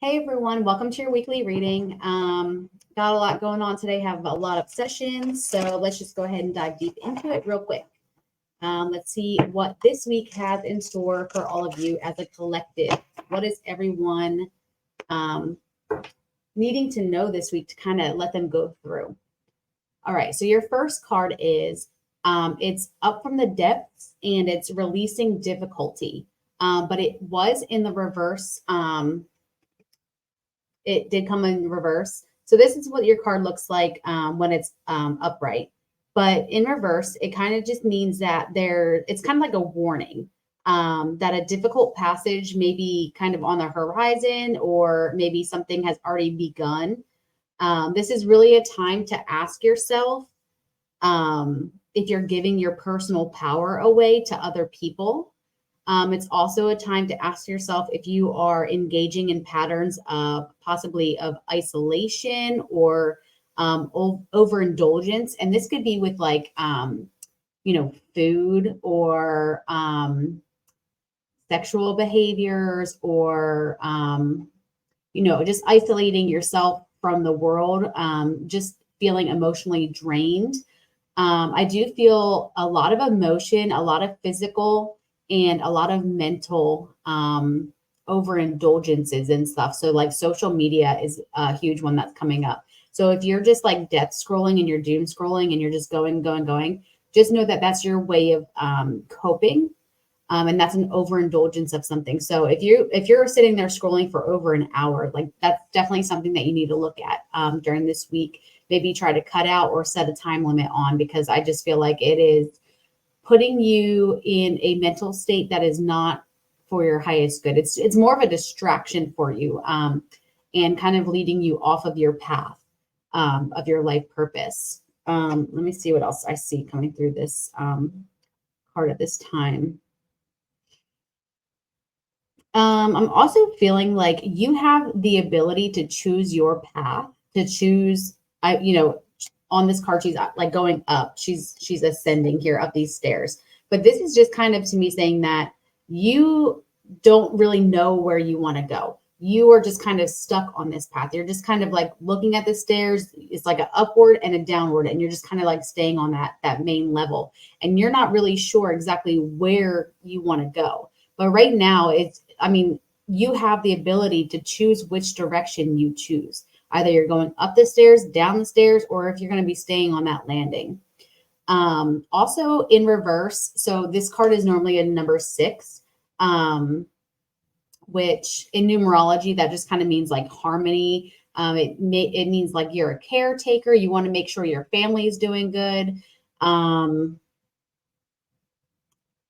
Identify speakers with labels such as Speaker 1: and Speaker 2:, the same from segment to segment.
Speaker 1: Hey everyone, welcome to your weekly reading. Got a lot going on today, have a lot of sessions, so let's just go ahead and dive deep into it real quick. Let's see what this week has in store for all of you as a collective. What is everyone needing to know this week to kind of let them go through? All right, so your first card is it's up from the depths and it's releasing difficulty, but it was in the reverse. It did come in reverse. So this is what your card looks like when it's upright. But in reverse, it kind of just means that it's kind of like a warning that a difficult passage may be kind of on the horizon, or maybe something has already begun. This is really a time to ask yourself if you're giving your personal power away to other people. It's also a time to ask yourself if you are engaging in patterns of possibly of isolation or overindulgence. And this could be with like, food or sexual behaviors or, just isolating yourself from the world, just feeling emotionally drained. I do feel a lot of emotion, a lot of physical, and a lot of mental overindulgences and stuff. So like social media is a huge one that's coming up. So if you're just like death scrolling and you're doom scrolling and you're just going, just know that that's your way of coping. And that's an overindulgence of something. So if you're sitting there scrolling for over an hour, like that's definitely something that you need to look at during this week. Maybe try to cut out or set a time limit on, because I just feel like it is putting you in a mental state that is not for your highest good. It's more of a distraction for you, and kind of leading you off of your path of your life purpose. Let me see what else I see coming through this card at this time. I'm also feeling like you have the ability to choose your path, to choose, on this card, she's like going up. She's ascending here up these stairs. But this is just kind of to me saying that you don't really know where you want to go. You are just kind of stuck on this path. You're just kind of like looking at the stairs. It's like an upward and a downward, and you're just kind of like staying on that main level. And you're not really sure exactly where you want to go. But right now, you have the ability to choose which direction you choose. Either you're going up the stairs, down the stairs, or if you're going to be staying on that landing. Also in reverse, so this card is normally a number 6, which in numerology, that just kind of means like harmony. It means like you're a caretaker. You want to make sure your family is doing good.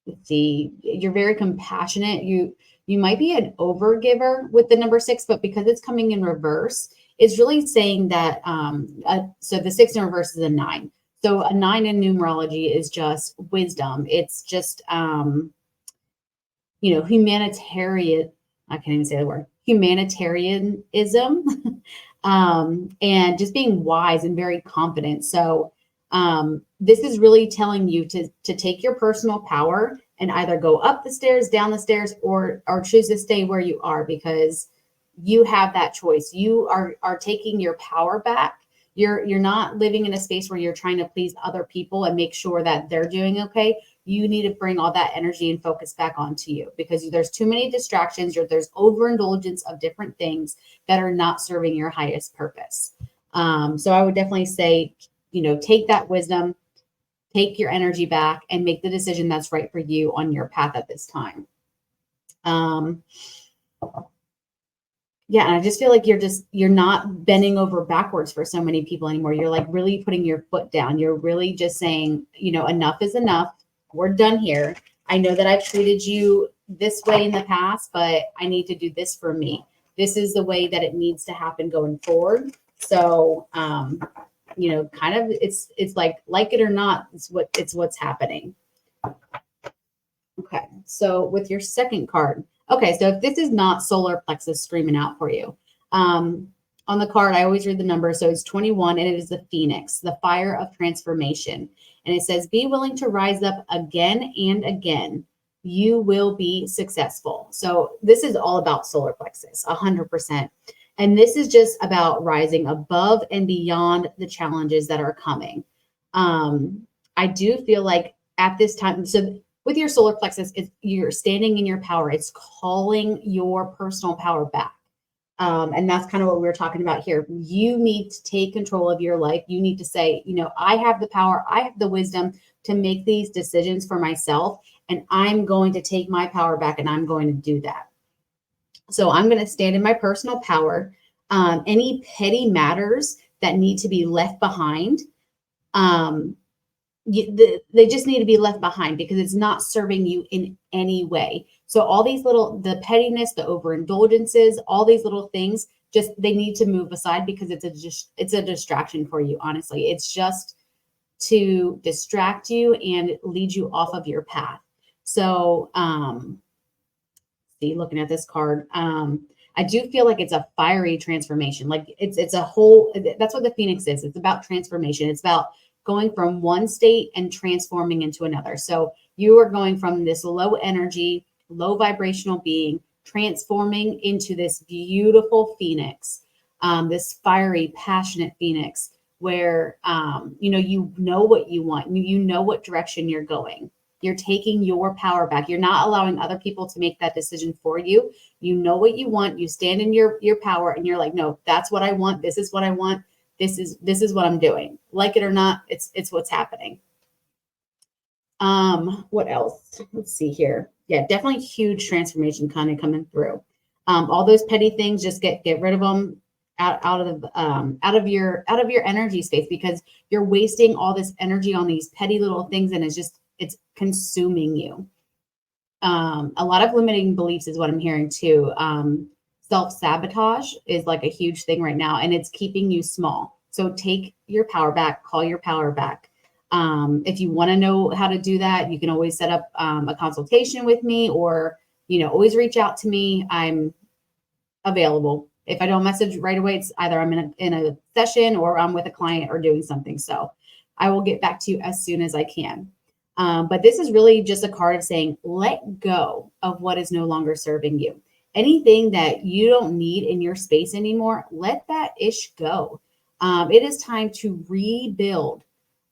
Speaker 1: Let's see, you're very compassionate. You might be an overgiver with the number 6, but because it's coming in reverse, it's really saying that, so the 6 in reverse is a 9. So a 9 in numerology is just wisdom. It's just, humanitarian. I can't even say the word humanitarianism, and just being wise and very confident. So this is really telling you to take your personal power and either go up the stairs, down the stairs, or choose to stay where you are, because you have that choice. You are taking your power back. You're not living in a space where you're trying to please other people and make sure that they're doing okay. You need to bring all that energy and focus back onto you, because there's too many distractions, or there's overindulgence of different things that are not serving your highest purpose. So I would definitely say, take that wisdom, take your energy back, and make the decision that's right for you on your path at this time. Yeah, and I just feel like you're not bending over backwards for so many people anymore. You're like really putting your foot down. You're really just saying, enough is enough. We're done here. I know that I've treated you this way in the past, but I need to do this for me. This is the way that it needs to happen going forward. So, kind of it's like it or not, it's what's happening. Okay, so with your second card, okay, so if this is not solar plexus screaming out for you, on the card, I always read the number. So it's 21, and it is the Phoenix, the fire of transformation. And it says, be willing to rise up again and again. you will be successful. So this is all about solar plexus, 100%. And this is just about rising above and beyond the challenges that are coming. I do feel like at this time, so with your solar plexus, you're standing in your power. It's calling your personal power back. And that's kind of what we were talking about here. You need to take control of your life. You need to say, I have the power, I have the wisdom to make these decisions for myself. And I'm going to take my power back and I'm going to do that. So I'm going to stand in my personal power. Any petty matters that need to be left behind, they just need to be left behind because it's not serving you in any way. So all these the pettiness, the overindulgences, all these little things, they need to move aside because it's a distraction for you. Honestly, it's just to distract you and lead you off of your path. So, see, looking at this card, I do feel like it's a fiery transformation. Like it's a whole, that's what the Phoenix is. It's about transformation. It's about going from one state and transforming into another. So you are going from this low energy, low vibrational being, transforming into this beautiful Phoenix, this fiery, passionate Phoenix where, you know what you want. You know what direction you're going. You're taking your power back. You're not allowing other people to make that decision for you. You know what you want. You stand in your power and you're like, no, that's what I want. This is what I want. This is what I'm doing. Like it or not, it's what's happening. What else? Let's see here. Yeah, definitely huge transformation kind of coming through. All those petty things, just get rid of them out of your energy space because you're wasting all this energy on these petty little things and it's consuming you. A lot of limiting beliefs is what I'm hearing too. Self-sabotage is like a huge thing right now, and it's keeping you small. So take your power back, call your power back. If you want to know how to do that, you can always set up a consultation with me or, always reach out to me. I'm available. If I don't message right away, it's either I'm in a session or I'm with a client or doing something. So I will get back to you as soon as I can. But this is really just a card of saying, let go of what is no longer serving you. Anything that you don't need in your space anymore, let that ish go. It is time to rebuild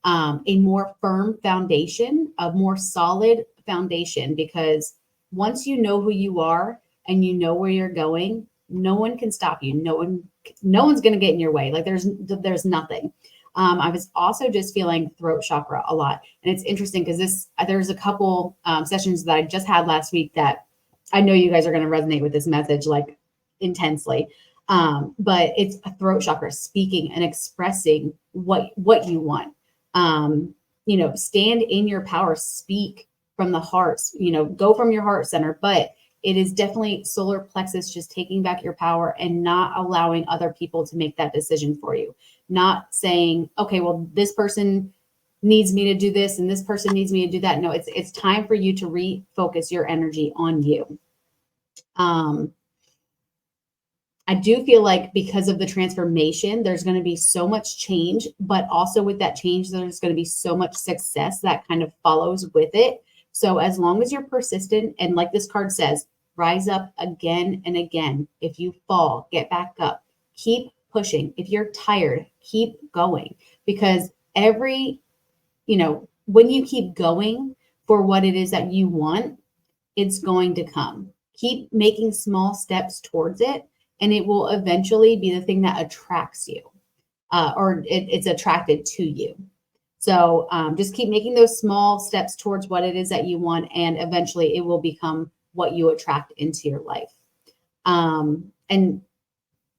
Speaker 1: a more firm foundation, a more solid foundation, because once you know who you are and you know where you're going, no one can stop you. No one's going to get in your way. Like there's nothing. I was also just feeling throat chakra a lot. And it's interesting because there's a couple sessions that I just had last week that I know you guys are going to resonate with this message like intensely. But it's a throat chakra, speaking and expressing what you want. Stand in your power, speak from the heart, go from your heart center. But it is definitely solar plexus, just taking back your power and not allowing other people to make that decision for you. Not saying, okay, well, this person needs me to do this and this person needs me to do that. No, it's time for you to refocus your energy on you. I do feel like because of the transformation, there's going to be so much change, but also with that change, there's going to be so much success that kind of follows with it. So as long as you're persistent and like this card says, rise up again and again. If you fall, get back up, keep pushing. If you're tired, keep going, because when you keep going for what it is that you want, it's going to come. Keep making small steps towards it, and it will eventually be the thing that attracts you, or it's attracted to you. So just keep making those small steps towards what it is that you want, and eventually it will become what you attract into your life. And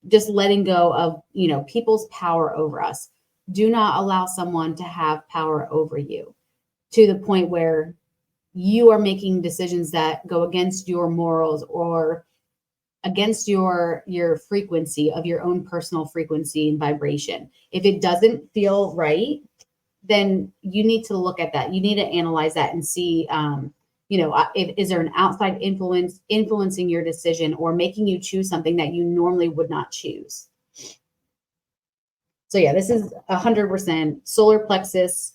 Speaker 1: just letting go of, people's power over us. Do not allow someone to have power over you to the point where you are making decisions that go against your morals or against your frequency of your own personal frequency and vibration. If it doesn't feel right, then you need to look at that. You need to analyze that and see, is there an outside influence influencing your decision or making you choose something that you normally would not choose. So yeah, this is 100% solar plexus,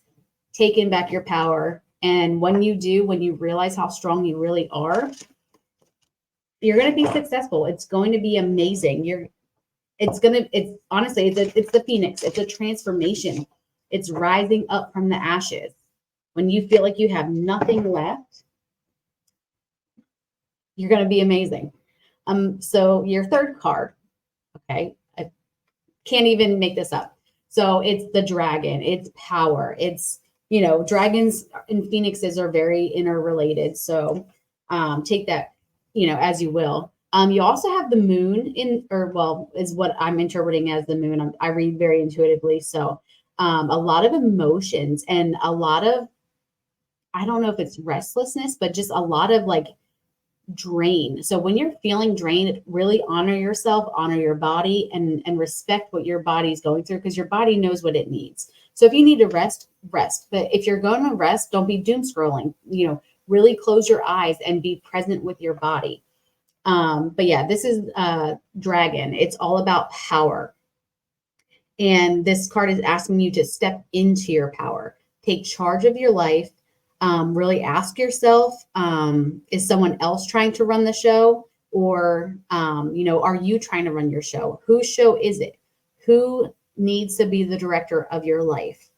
Speaker 1: taking back your power, And when you do, when you realize how strong you really are, you're going to be successful. It's going to be amazing. It's honestly, it's the phoenix. It's a transformation. It's rising up from the ashes. When you feel like you have nothing left, you're going to be amazing. So your third card, okay, I can't even make this up. So it's the dragon, it's power. It's, dragons and phoenixes are very interrelated. So take that, as you will. You also have the moon is what I'm interpreting as the moon. I read very intuitively. So a lot of emotions and a lot of, I don't know if it's restlessness, but just a lot of like drain. So when you're feeling drained, really honor yourself, honor your body, and respect what your body is going through, because your body knows what it needs. So if you need to rest, rest. But if you're going to rest, don't be doom scrolling. Really close your eyes and be present with your body. But yeah, this is Dragon. It's all about power. And this card is asking you to step into your power, take charge of your life. Really ask yourself, is someone else trying to run the show? Or, are you trying to run your show? Whose show is it? Who needs to be the director of your life?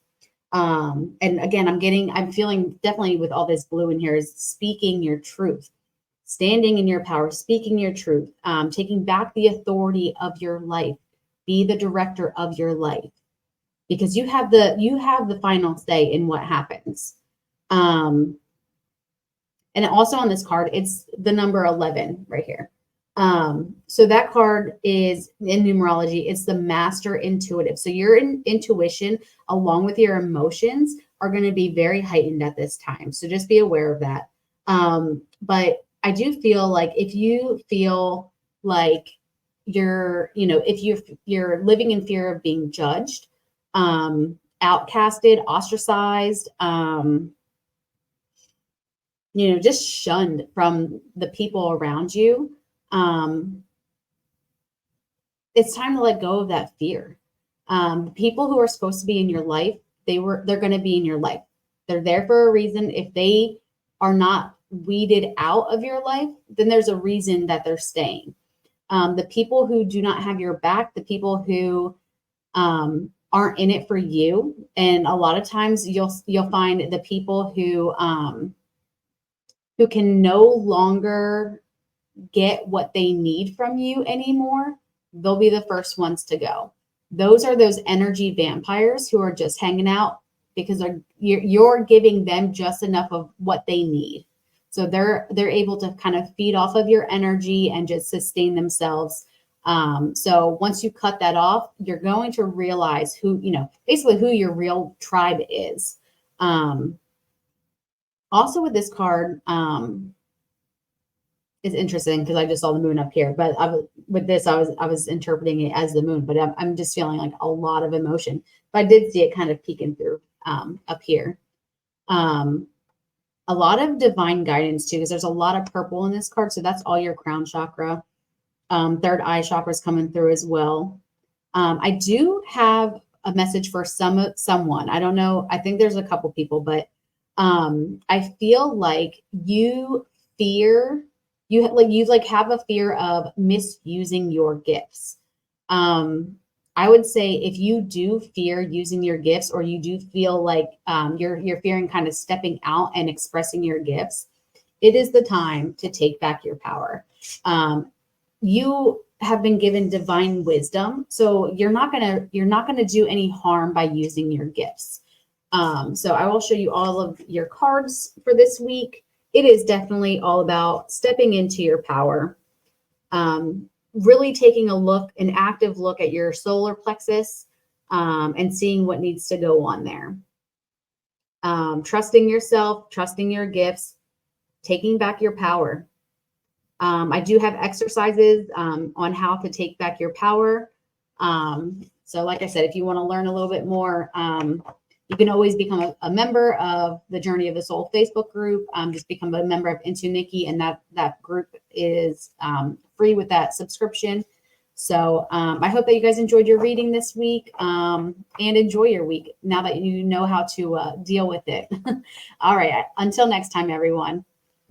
Speaker 1: And again, I'm feeling definitely with all this blue in here is speaking your truth, standing in your power, speaking your truth, taking back the authority of your life, be the director of your life, because you have the final say in what happens. And also on this card, it's the number 11 right here. So that card is in numerology, it's the master intuitive. So your intuition along with your emotions are going to be very heightened at this time. So just be aware of that. But I do feel like if you feel like if you're living in fear of being judged, outcasted, ostracized, just shunned from the people around you, it's time to let go of that fear. People who are supposed to be in your life, they're going to be in your life. They're there for a reason. If they are not weeded out of your life, then there's a reason that they're staying. The people who do not have your back, the people who aren't in it for you, and a lot of times you'll find the people who can no longer get what they need from you anymore, they'll be the first ones to go. Those are those energy vampires who are just hanging out because you're giving them just enough of what they need. So they're able to kind of feed off of your energy and just sustain themselves. So once you cut that off, you're going to realize basically who your real tribe is. Also with this card, it's interesting because I just saw the moon up here, but I was interpreting it as the moon, but I'm just feeling like a lot of emotion. But I did see it kind of peeking through up here. A lot of divine guidance too, because there's a lot of purple in this card. So that's all your crown chakra. Third eye chakra is coming through as well. I do have a message for someone. I don't know. I think there's a couple people, but I feel like you have a fear of misusing your gifts. I would say if you do fear using your gifts, or you do feel like you're fearing kind of stepping out and expressing your gifts, it is the time to take back your power. You have been given divine wisdom, so you're not gonna do any harm by using your gifts. So I will show you all of your cards for this week. It is definitely all about stepping into your power, really taking an active look at your solar plexus, and seeing what needs to go on there. Trusting yourself, trusting your gifts, taking back your power. I do have exercises on how to take back your power. So like I said, if you want to learn a little bit more, you can always become a member of the Journey of the Soul Facebook group. Just become a member of Into Nikki, and that group is free with that subscription. So I hope that you guys enjoyed your reading this week, and enjoy your week now that you know how to deal with it. All right. Until next time, everyone.